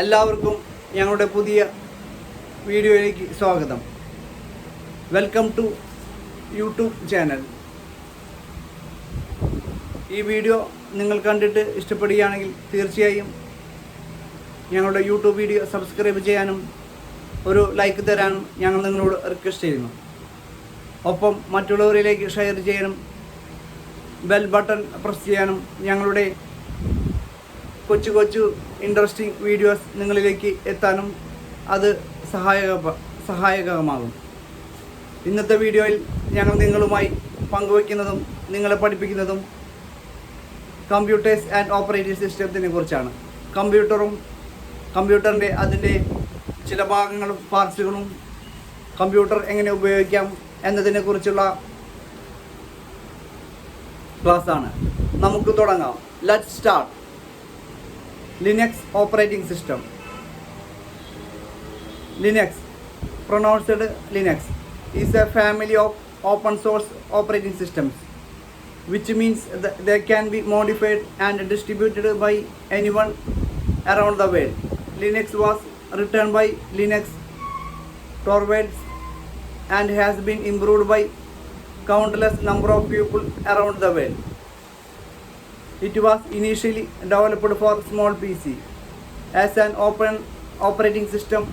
എല്ലാവർക്കും ഞങ്ങളുടെ പുതിയ വീഡിയോയിലേക്ക് സ്വാഗതം. Welcome to YouTube channel. ഈ വീഡിയോ നിങ്ങൾ കണ്ടിട്ട് ഇഷ്ടപ്പെടുകയാണെങ്കിൽ തീർച്ചയായും ഞങ്ങളുടെ യൂട്യൂബ് വീഡിയോ സബ്സ്ക്രൈബ് ചെയ്യാനും ഒരു ലൈക്ക് തരാനും ഞങ്ങൾ നിങ്ങളോട് റിക്വസ്റ്റ് ചെയ്യുന്നു. ഒപ്പം മറ്റുള്ളവരിലേക്ക് ഷെയർ ചെയ്യാനും ബെൽ ബട്ടൺ പ്രസ് ചെയ്യാനും ഞങ്ങളുടെ കൊച്ചു ഇൻട്രസ്റ്റിംഗ് വീഡിയോസ് നിങ്ങളിലേക്ക് എത്താനും അത് സഹായകമാകും. ഇന്നത്തെ വീഡിയോയിൽ ഞങ്ങൾ നിങ്ങളുമായി പങ്കുവയ്ക്കുന്നതും നിങ്ങളെ പഠിപ്പിക്കുന്നതും കമ്പ്യൂട്ടേഴ്സ് ആൻഡ് ഓപ്പറേറ്റിംഗ് സിസ്റ്റത്തിനെ കുറിച്ചാണ്. കമ്പ്യൂട്ടറിൻ്റെ അതിൻ്റെ ചില ഭാഗങ്ങളും പാർട്സുകളും കമ്പ്യൂട്ടർ എങ്ങനെ ഉപയോഗിക്കാം എന്നതിനെക്കുറിച്ചുള്ള ക്ലാസ്സാണ്. നമുക്ക് തുടങ്ങാം. Let's start. Linux operating system. Linux, pronounced Linux, is a family of open source operating systems, which means that they can be modified and distributed by anyone around the world. Linux was written by Linux Torvalds and has been improved by countless number of people around the world. It was initially developed for small PC. As an open operating system,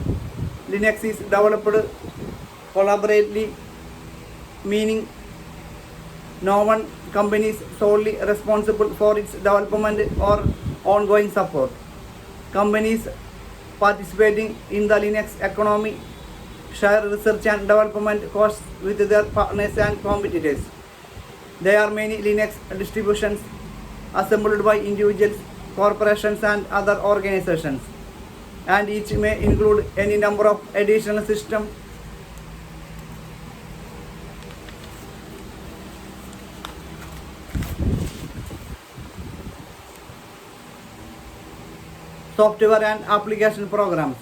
Linux is developed collaboratively, meaning no one company is solely responsible for its development or ongoing support. Companies participating in the Linux economy share research and development costs with their partners and competitors. There are many Linux distributions assembled by individuals, corporations and other organizations, and each may include any number of additional systems. Software and application programs,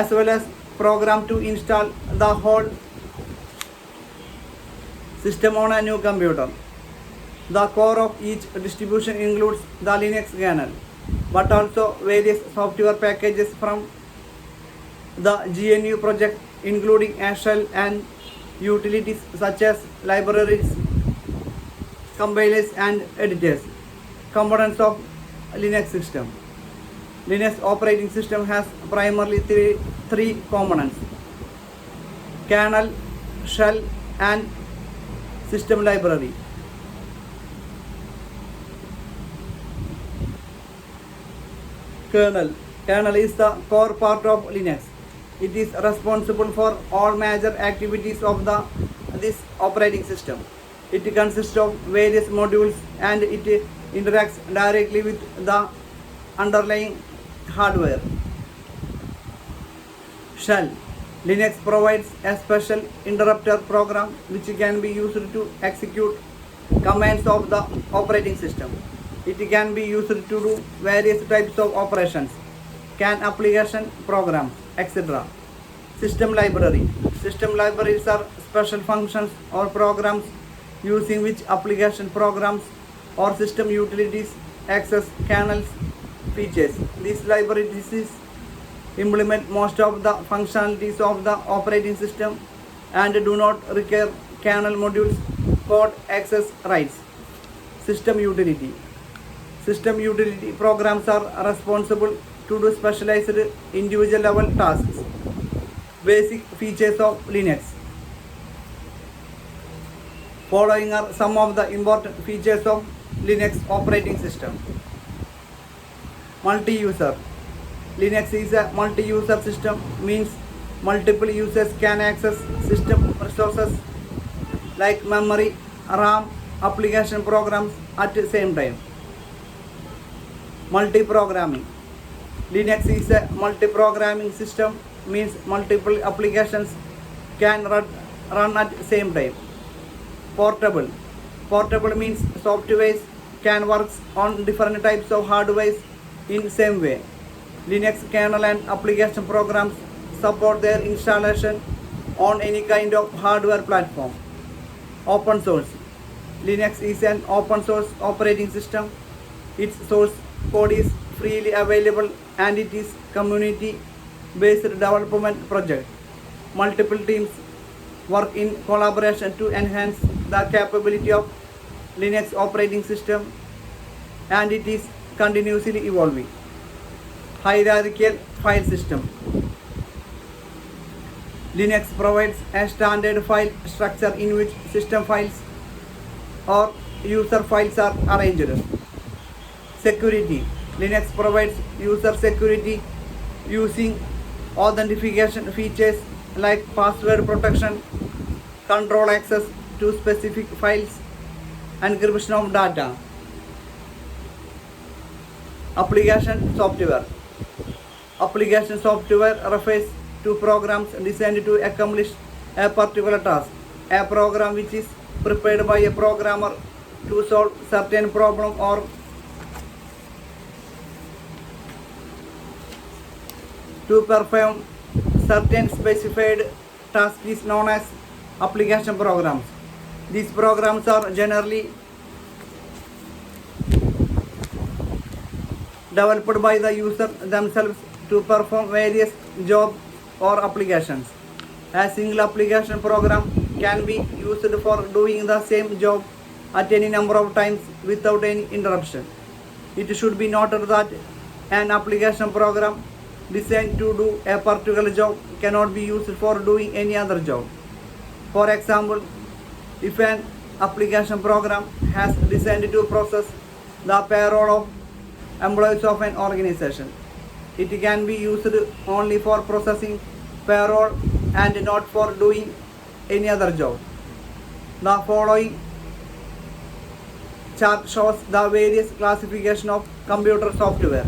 as well as program to install the whole system on a new computer. The core of each distribution includes the Linux kernel, but also various software packages from the GNU project, including a shell and utilities such as libraries, compilers and editors. Components of Linux system. Linux operating system has primarily three components: kernel, shell and system library. Kernel is the core part of Linux. It is responsible for all major activities of this operating system. It consists of various modules and it interacts directly with the underlying hardware. Shell. Linux provides a special interrupter program which can be used to execute commands of the operating system. It can be used to do various types of operations, can application programs, etc. System library. System libraries are special functions or programs using which application programs or system utilities access kernel's features. These libraries implement most of the functionalities of the operating system and do not require kernel modules code access rights. System utility. System utility programs are responsible to do specialized individual level tasks. Basic features of Linux. Following are some of the important features of Linux operating system. Multi-user. Linux is a multi-user system, means multiple users can access system resources like memory, RAM, application programs at the same time. Multi-programming. Linux is a multi-programming system, means multiple applications can run at the same time. Portable. Portable means software can work on different types of hardware in same way. Linux kernel and application programs support their installation on any kind of hardware platform. Open source. Linux is an open source operating system. Its source code is freely available and it is community-based development project. Multiple teams work in collaboration to enhance the capability of Linux operating system and it is continuously evolving. Hierarchical file system. Linux provides a standard file structure in which system files or user files are arranged. Security. Linux provides user security using authentication features like password protection, control access to specific files, encryption of data. Application software. Application software refers to programs designed to accomplish a particular task. A program which is prepared by a programmer to solve certain problem or to perform certain specified task is known as application programs. These programs are generally developed by the user themselves to perform various jobs or applications. A single application program can be used for doing the same job at any number of times without any interruption. It should be noted that an application program designed to do a particular job cannot be used for doing any other job. For example, if an application program has designed to process the payroll of employees of an organization, it can be used only for processing payroll and not for doing any other job. The following chart shows the various classification of computer software.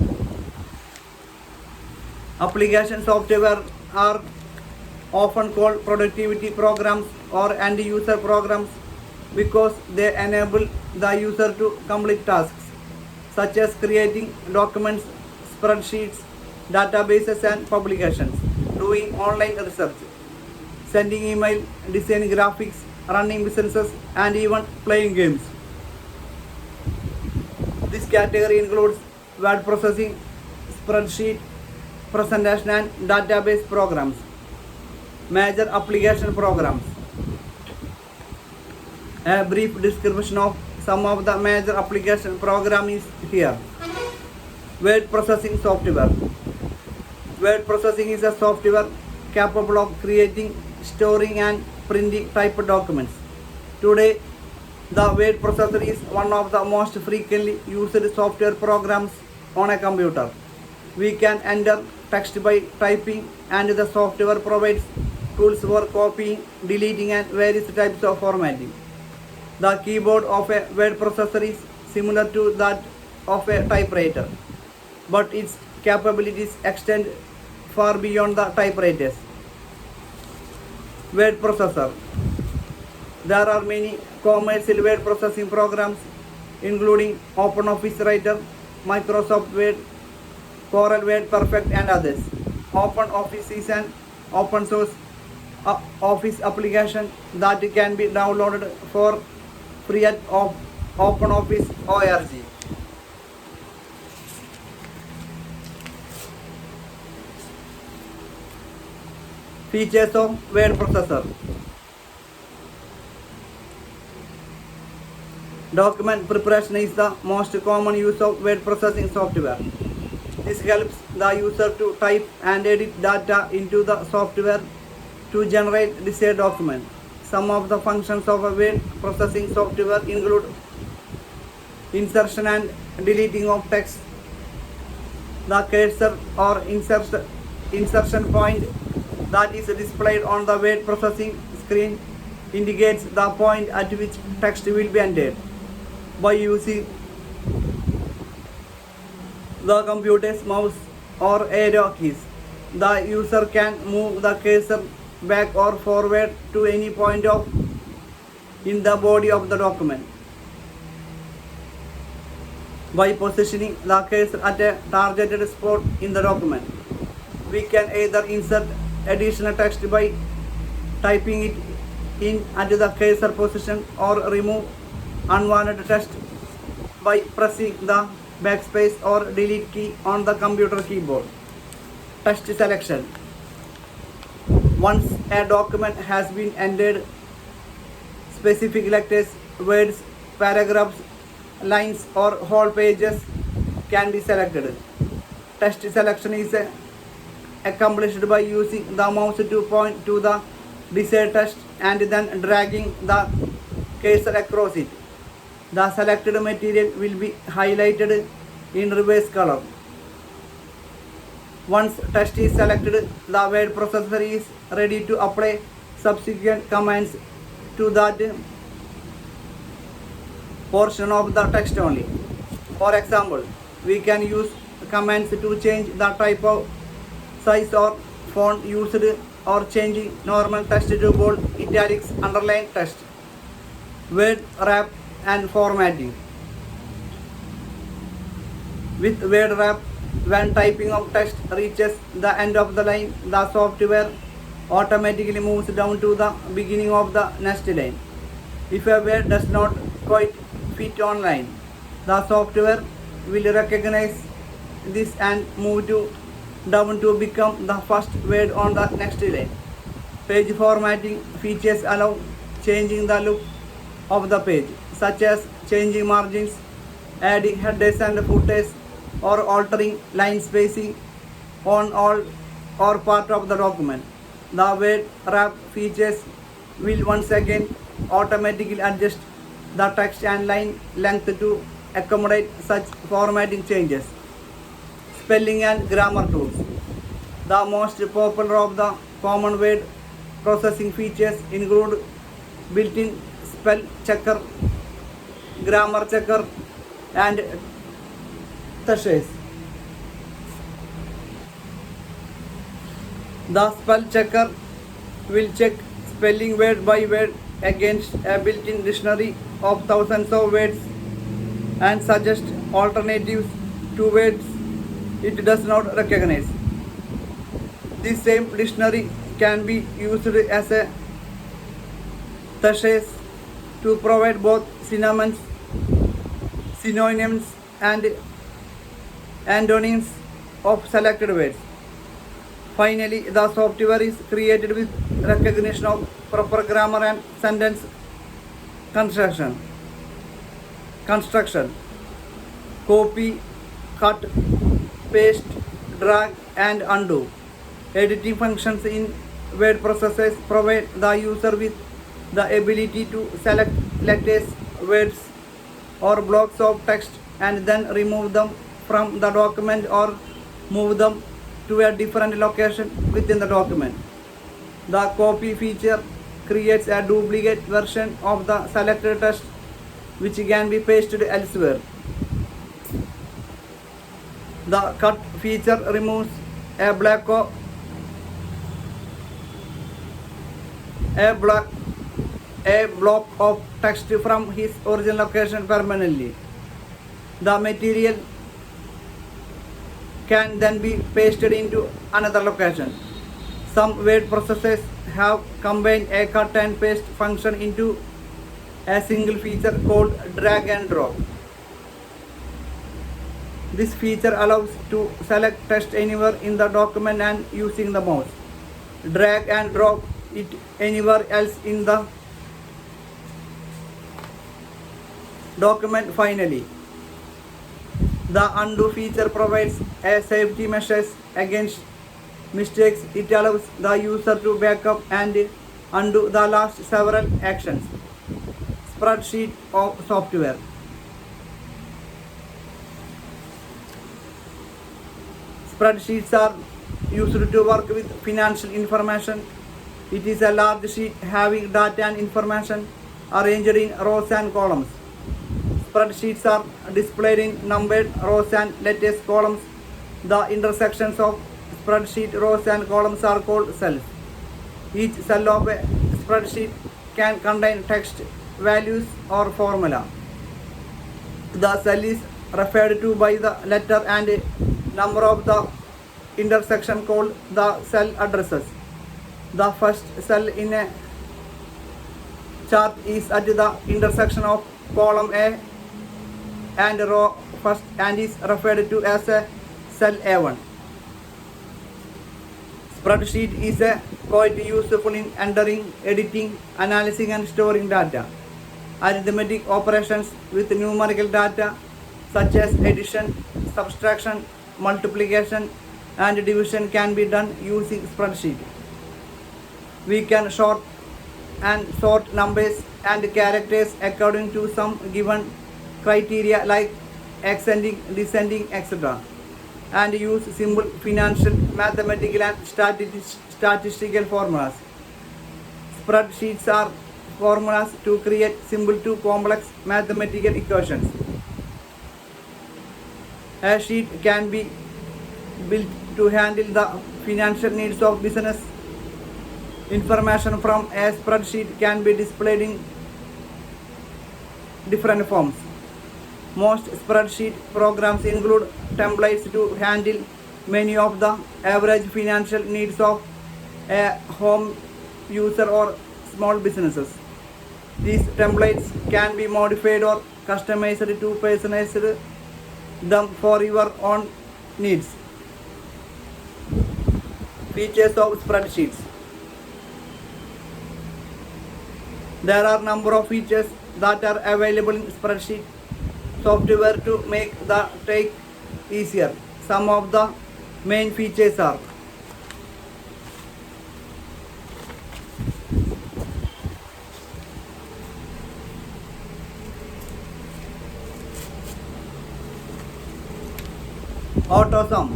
Application software are often called productivity programs or end-user programs because they enable the user to complete tasks such as creating documents, spreadsheets, databases and publications, doing online research, sending email, designing graphics, running businesses and even playing games. This category includes word processing, spreadsheet, presentation and database programs. Major application programs. A brief description of some of the major application programs is here. Word processing software. Word processing is a software capable of creating, storing and printing typed documents. Today, the word processor is one of the most frequently used software programs on a computer. We can enter text by typing and the software provides tools for copying, deleting and various types of formatting. The keyboard of a word processor is similar to that of a typewriter, but its capabilities extend far beyond the typewriters. Word processor. There are many commercial word processing programs including OpenOffice Writer, Microsoft Word, Corel Word Perfect and others. OpenOffice is an open source office application that can be downloaded for free at OpenOffice.org. Features of word processor. Document preparation is the most common use of word processing software. This helps the user to type and edit data into the software to generate desired document. Some of the functions of a word processing software include insertion and deleting of text. The cursor or insertion point that is displayed on the word processing screen indicates the point at which text will be entered. By using the computer's mouse or arrow keys, the user can move the cursor back or forward to any point in the body of the document. By positioning the cursor at a targeted spot in the document, we can either insert additional text by typing it in at the cursor position or remove unwanted text by pressing the backspace or delete key on the computer keyboard. Text selection. Once a document has been entered, specific letters, words, paragraphs, lines or whole pages can be selected. Text selection is accomplished by using the mouse to point to the desired text and then dragging the cursor across it. The selected material will be highlighted in reverse color. Once text is selected, the word processor is ready to apply subsequent commands to that portion of the text only. For example, we can use commands to change the type of size or font used or changing normal text to bold, italics, underline text. Word wrap and formatting. With word wrap, when typing of text reaches the end of the line, the software automatically moves down to the beginning of the next line. If a word does not quite fit on line, the software will recognize this and move down to become the first word on the next line. Page formatting features allow changing the look of the page, such as changing margins, adding headers and footers, or altering line spacing on all or part of the document. The word wrap features will once again automatically adjust the text and line length to accommodate such formatting changes. Spelling and grammar tools. The most popular of the common word processing features include built-in spell checker, grammar checker, and thesaurus. The spell checker will check spelling word by word against a built-in dictionary of thousands of words and suggest alternatives to words it does not recognize. This same dictionary can be used as a thesaurus to provide both synonyms and antonyms of selected words. Finally, the software is created with recognition of proper grammar and sentence construction. Copy, cut, paste, drag and undo. Editing functions in word processors provide the user with the ability to select letters, words or blocks of text and then remove them from the document or move them to a different location within the document. The copy feature creates a duplicate version of the selected text which can be pasted elsewhere. The cut feature removes a block of text from his original location permanently. The material can then be pasted into another location. Some word processors have combined a cut and paste function into a single feature called drag and drop. This feature allows to select text anywhere in the document and using the mouse. Drag and drop it anywhere else in the document. Finally, the undo feature provides a safety measures against mistakes. It allows the user to back up and undo the last several actions. Spreadsheet of software. Spreadsheets are used to work with financial information. It is a large sheet having data and information arranged in rows and columns. Spreadsheets are displayed in numbered rows and letters columns. The intersections of spreadsheet rows and columns are called cells. Each cell of a spreadsheet can contain text, values or formula. The cell is referred to by the letter and number of the intersection called the cell addresses. The first cell in a chart is at the intersection of column A and row first and is referred to as a cell A1. Spreadsheet is quite useful in entering, editing, analyzing and storing data. Arithmetic operations with numerical data such as addition, subtraction, multiplication and division can be done using spreadsheet. We can sort numbers and characters according to some given criteria like ascending, descending, etc. and use simple financial, mathematical and statistical formulas. Spreadsheets are formulas to create simple to complex mathematical equations. A sheet can be built to handle the financial needs of business. Information from a spreadsheet can be displayed in different forms. Most spreadsheet programs include templates to handle many of the average financial needs of a home user or small businesses. These templates can be modified or customized to personalize them for your own needs. Features of spreadsheets. There are number of features that are available in spreadsheet software to make the task easier. Some of the main features are AutoSum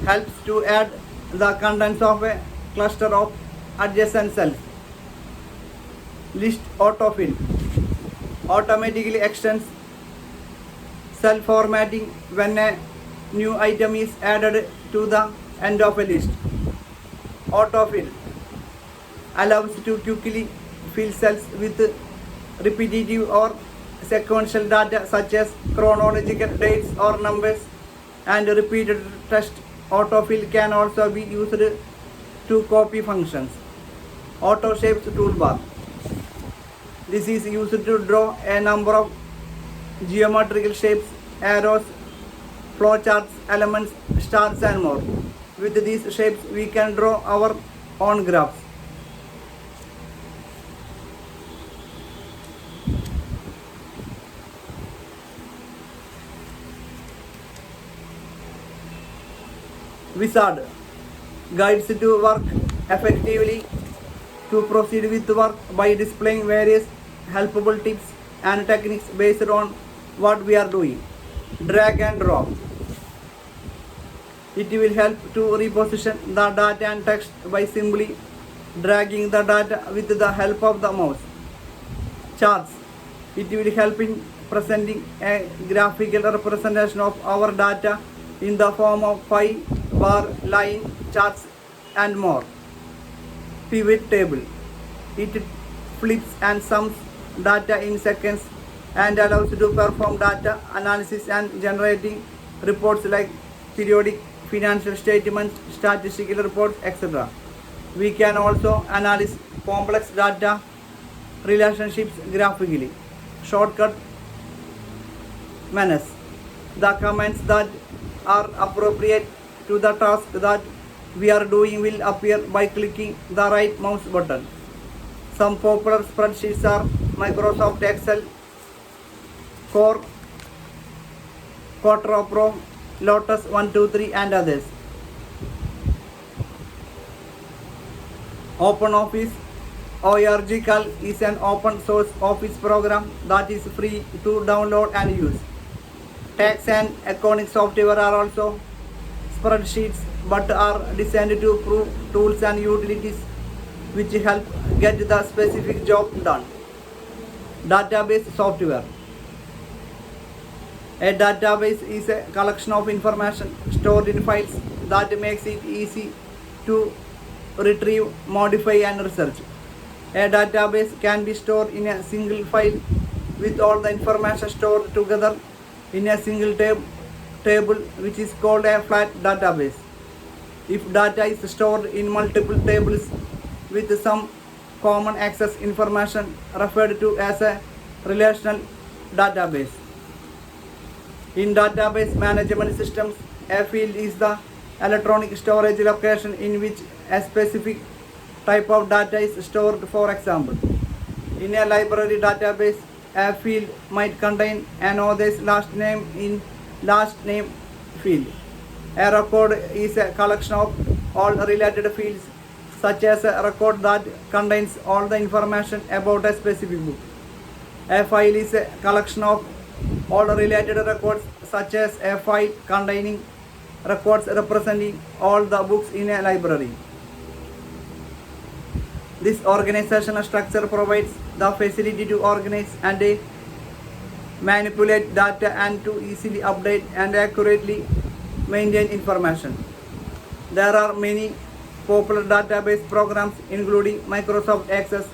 helps to add the contents of a cluster of adjacent cells. List autofill automatically extends cell formatting when a new item is added to the end of a list. Autofill allows to quickly fill cells with repetitive or sequential data such as chronological dates or numbers and repeated text. Autofill can also be used to copy functions. Auto shapes toolbar. This is used to draw a number of geometrical shapes, arrows, flowcharts, elements, stars and more. With these shapes we can draw our own graphs. Wizard guides to work effectively. To proceed with work by displaying various helpful tips and techniques based on what we are doing. Drag and drop. It will help to reposition the data and text by simply dragging the data with the help of the mouse. Charts. It will help in presenting a graphical representation of our data in the form of pie, bar, line, charts and more. Pivot table. It flips and sums data in seconds and allows to perform data analysis and generating reports like periodic financial statements, statistical reports, etc. We can also analyze complex data relationships graphically. Shortcut menus. The commands that are appropriate to the task that we are doing will appear by clicking the right mouse button. Some popular spreadsheets are Microsoft Excel, Core, Quattro Pro, Lotus 123 and others. OpenOffice ORG is an open source office program that is free to download and use. Tax and accounting software are also spreadsheets but are designed to prove tools and utilities which help get the specific job done. Database software. A database is a collection of information stored in files that makes it easy to retrieve, modify and research. A database can be stored in a single file with all the information stored together in a single table which is called a flat database. If data is stored in multiple tables with some common access information referred to as a relational database. In database management systems, a field is the electronic storage location in which a specific type of data is stored. For example, in a library database, a field might contain an author's last name in last name field. A record is a collection of all related fields, such as a record that contains all the information about a specific book. A file is a collection of all related records, such as a file containing records representing all the books in a library. This organizational structure provides the facility to organize and manipulate data and to easily update and accurately maintain information. There are many popular database programs including Microsoft Access,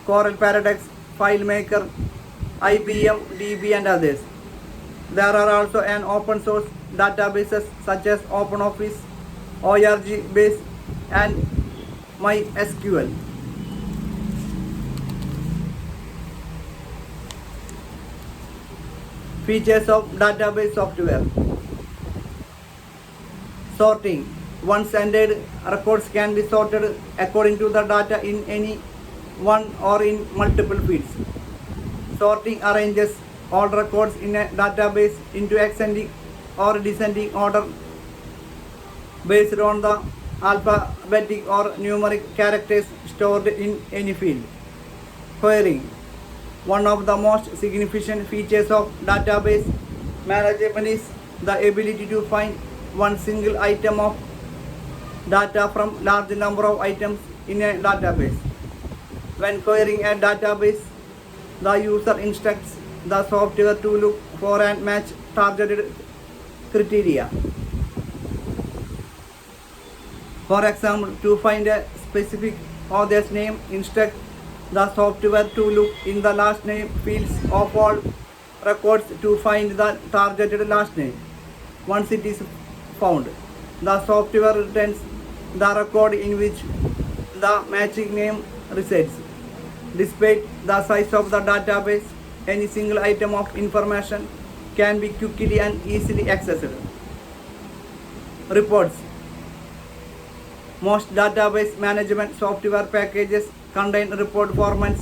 Coral Paradox, FileMaker, IBM DB and others. There are also an open source databases such as OpenOffice, ORG-based and MySQL. Features of database software. Sorting. Once entered records can be sorted according to the data in any one or in multiple fields. Sorting arranges all records in a database into ascending or descending order based on the alphabetic or numeric characters stored in any field. Querying. One of the most significant features of database management is the ability to find one single item of data from large number of items in a database. When querying a database, the user instructs the software to look for and match targeted criteria. For example, to find a specific author's name, instruct the software to look in the last name fields of all records to find the targeted last name. Once it is found, the software returns the record in which the matching name resides. Despite the size of the database, any single item of information can be quickly and easily accessed. Reports. Most database management software packages contain report formats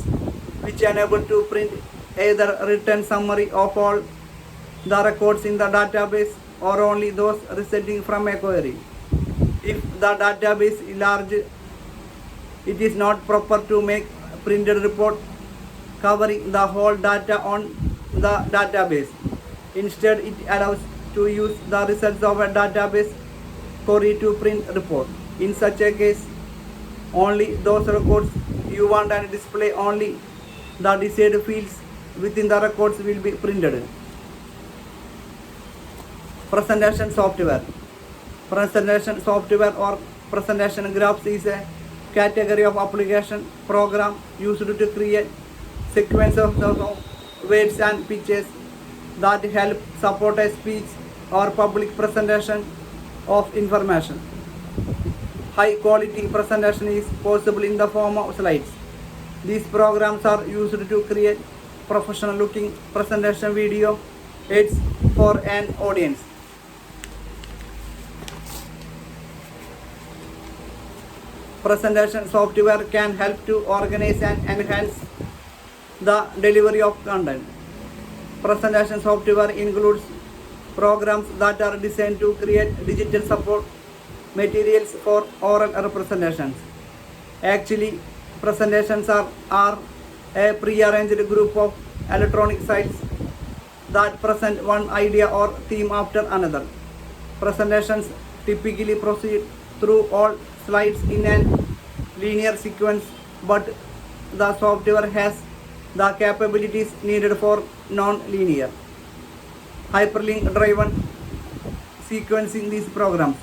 which enable to print either written summary of all the records in the database or only those resulting from a query. If the database is large, it is not proper to make printed report covering the whole data on the database. Instead, it allows to use the results of a database query to print report. In such a case, only those records you want and display only the desired fields within the records will be printed. Presentation software. Presentation software or presentation graphs is a category of application program used to create sequences of words and pictures that help support a speech or public presentation of information. High quality presentation is possible in the form of slides. These programs are used to create professional looking presentation video aids for an audience. Presentation software can help to organize and enhance the delivery of content. Presentation software includes programs that are designed to create digital support materials for oral representations. Actually, presentations are a pre-arranged group of electronic sites that present one idea or theme after another. Presentations typically proceed through all slides in a linear sequence, but the software has the capabilities needed for non-linear, hyperlink-driven sequencing. These programs,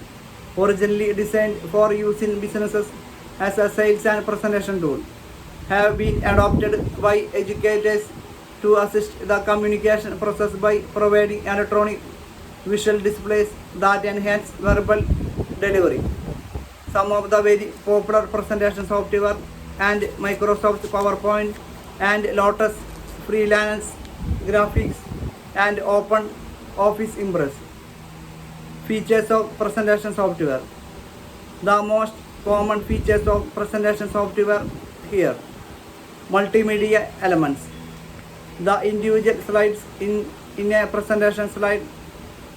originally designed for use in businesses as a sales and presentation tool, have been adopted by educators to assist the communication process by providing electronic visual displays that enhance verbal delivery. Some of the very popular presentation software and Microsoft PowerPoint and Lotus Freelance Graphics and Office Impress. Features of presentation software. The most common features of presentation software here. Multimedia elements. The individual slides in a presentation slide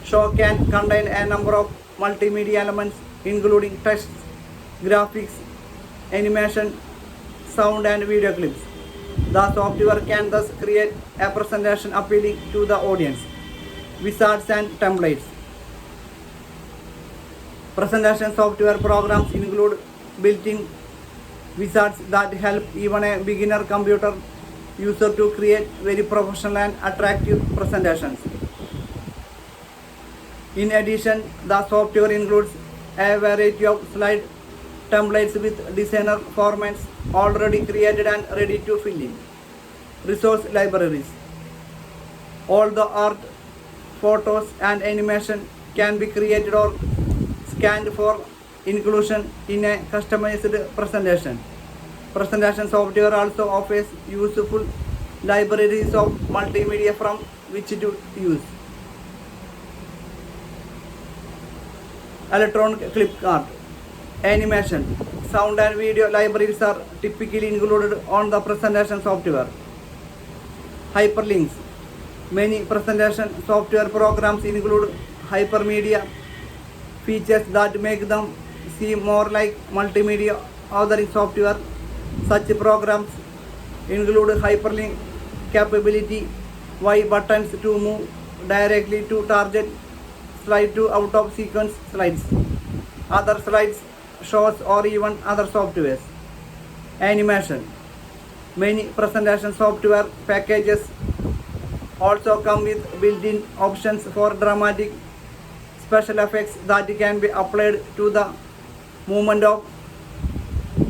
show can contain a number of multimedia elements including text, graphics, animation, sound and video clips. The software can thus create a presentation appealing to the audience. Wizards and templates. Presentation software programs include built-in wizards that help even a beginner computer user to create very professional and attractive presentations. In addition, the software includes a variety of slide templates with designer formats already created and ready to fill in. Resource libraries. All the art, photos and animation can be created or scanned for inclusion in a customized presentation. Presentation software also offers useful libraries of multimedia from which to use. Electronic clip art. Animation, sound and video libraries are typically included on the presentation software. Hyperlinks. Many presentation software programs include hypermedia features that make them seem more like multimedia authoring software. Such programs include hyperlink capability, Y buttons to move directly to target slide to out of sequence slides, other slides, shows or even other softwares. Animation. Many presentation software packages also come with built-in options for dramatic special effects that can be applied to the movement of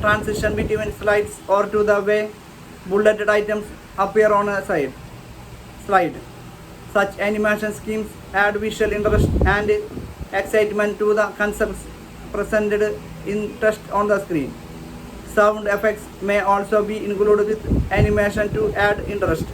transition between slides or to the way bulleted items appear on a slide. Such animation schemes add visual interest and excitement to the concepts presented in text on the screen. Sound effects may also be included with animation to add interest.